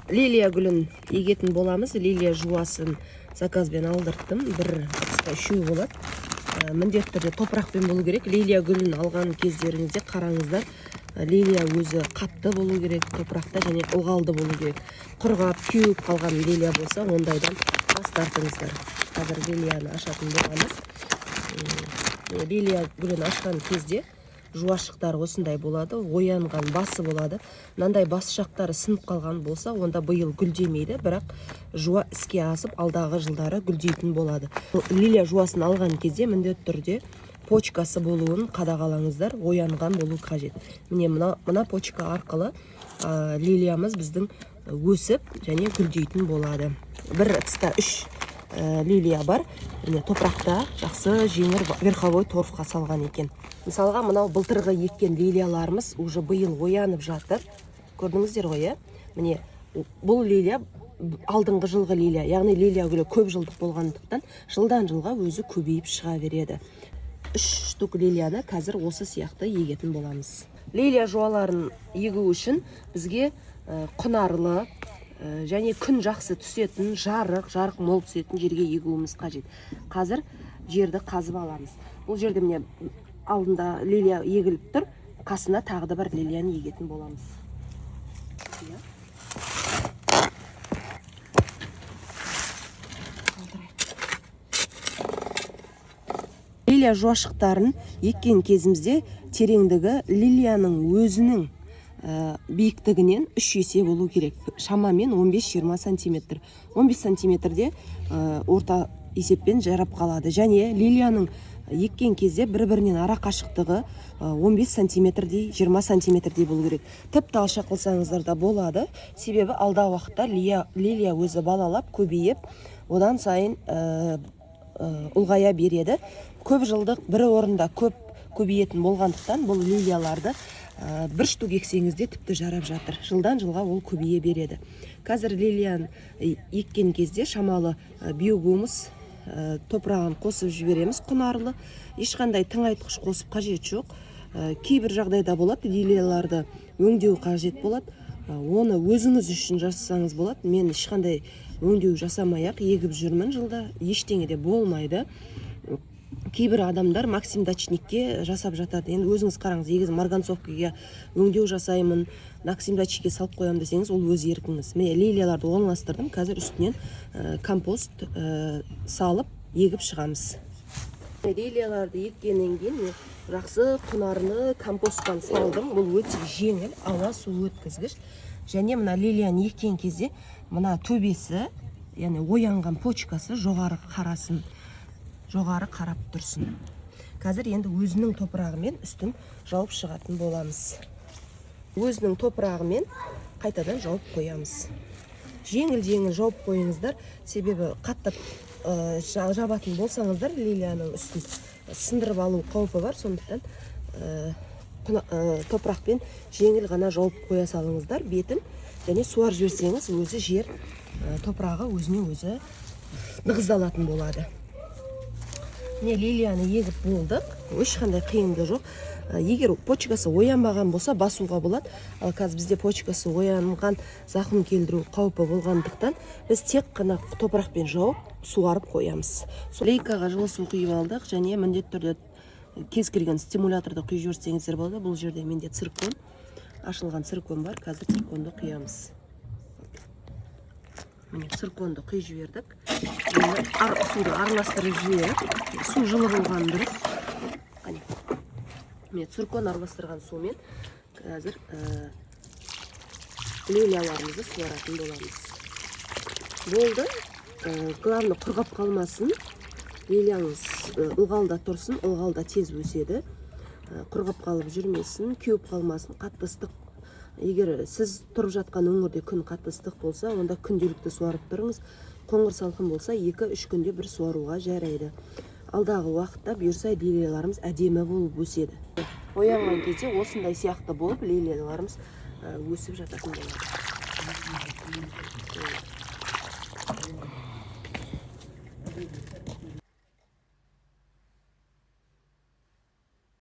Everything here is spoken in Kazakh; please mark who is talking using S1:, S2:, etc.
S1: лилия гүлін егетін боламыз. Лилия жуасын заказбен алдырттым. Бір үшеу болады. Міндетті түрде топырақпен болу керек. Лилия гүлін алған кездеріңізде қараңыздар. Лилия өзі қатты болу керек, топырақта және ылғалды болу керек. Құрғап, кеуіп қалған лилия болса, ондайдан бас тартыңыздар. Қазір лилияны ашатын боламыз. Лилия гүлін ашқан кезде жуашықтары осындай болады, оянған басы болады. Мынандай басшақтары сынып қалған болса, онда биыл гүлдемейді, бірақ жуа іске асып, алдағы жылдары гүлдейтін болады. Лилия жуасын алған кезде міндетті түрде почкасы болуын қадағалаңыздар, оянған болу қажет. Міне мына почка арқылы лилиямыз біздің өсіп және гүлдейтін болады. Бір тұста 3 лилия бар. Топырақта жақсы жеңір верховой торфқа салған екен. Мысалға, мынау былтырғы еккен лилияларымыз уже биыл оянып жатыр. Көрдіңіздер ғой, міне бұл лилия алдыңғы жылғы лилия, яғни лилия гүлі көп жылдық болғандықтан жылдан жылға өзі көбейіп шыға береді. 3 штук лилияны қазір осы сияқты егетін боламыз. Лилия жуаларын егу үшін бізге құнарлы және күн жақсы түсетін, жарық мол түсетін жерге егуіміз қажет. Қазір жерді қазып аламыз. Бұл жерде міне алдында лилия егіліп тұр, қасына тағы да бір лилияны егетін боламыз. Лилия жуашықтарын еккен кезімізде тереңдігі лилияның өзінің биіктігінен 3 есе болу керек. Шамамен 15-20 сантиметр. 15 сантиметрде орта есеппен жарап қалады. Және лилияның еккен кезде бір-бірінен ара қашықтығы 15 сантиметрдей, 20 сантиметрдей болу керек. Тіпті алша қылсаңыздар да болады. Себебі алда уақытта лилия өзі балалап, көбейіп, одан сайын ұлғая береді. Көп жылдық бір орында көбейетін болғандықтан бұл лилияларды бір штук ексеңізде тіпті жарап жатыр. Жылдан жылға ол көбейе береді. Қазір лилияны еккен кезде шамалы биогумус топырағын қосып жібереміз, құнарлы. Ешқандай тыңайтқыш қосып қажет жоқ. Кейбір жағдайда болады, лилияларды өңдеу қажет болады. Оны өзіңіз үшін жасасаңыз болады. Мен ешқандай өңдеу жасамай-ақ егіп жүрмін жылда, ештеңе де болмайды. Кейбір адамдар Максим Дачникке жасап жатады. Енді өзіңіз қараңыз, егіз марганцовкаға өңдеу жасаймын, Максим Дачникке салып қоямын десеңіз, ол өз еркіңіз. Мен лилияларды орналастырдым, қазір үстінен компост салып егіп шығамыз. Лилияларды еккеннен кейін жақсы құнарлы компостқан салдым. Бұл өте жеңіл, ауа су өткізгіш. Және мына лилияны еккен кезде мына төбесі, яғни оянған почкасы жоғары қарасын, жоғары қарап тұрсын. Қазір енді өзінің топырағымен үстін жауып шығатын боламыз. Өзінің топырағымен қайтадан жауып қоямыз. Жеңіл жауып қойыңыздар, себебі қатты жабатын болсаңыздар лилияның үстін сындырып алу қаупі бар, сондықтан топырақпен жеңіл ғана жауып қоя салыңыздар бетін, және суарып жіберсеңіз өзі жер топырағы өзіне өзі нығыздалатын болады. Міне лилияны егіп болдық, ешқандай қиынды жоқ. Егер почкасы оянбаған болса басуға болады. Ал қазір бізде почкасы оянған, зақым келдіру қаупі болғандықтан біз тек қана топырақпен жауып суарып қоямыз. Лейкаға жылы су құйып алдық, және міндетті түрде кез келген стимуляторды құйып жіберсеңіздер болады. Бұл жерде менде циркон, ашылған циркон бар. Қазір цирконды құямыз. Міне цирконды құйып жібердік. Суды араластырып жіберіп, су жылы болған дұрыс. Мен циркон араластырған сумен қазір лилияларымызды суаратын боламыз. Болды. Главное, құрғап қалмасын. Лилияңыз ылғалда тұрсын, ылғалда тез өседі. Құрғап қалып жүрмесін, кеуіп қалмасын, қатты ыстық. Егер сіз тұрып жатқан өңірде күн қатты ыстық болса, онда күнделікті суарып тұрыңыз. Қоңыр салқын болса, 2-3 күнде бір суаруға жарайды. Алдағы уақытта бұйырса лилияларымыз әдемі болып өседі. Оянған кезде осындай сияқты болып лилияларымыз өсіп жататын болады.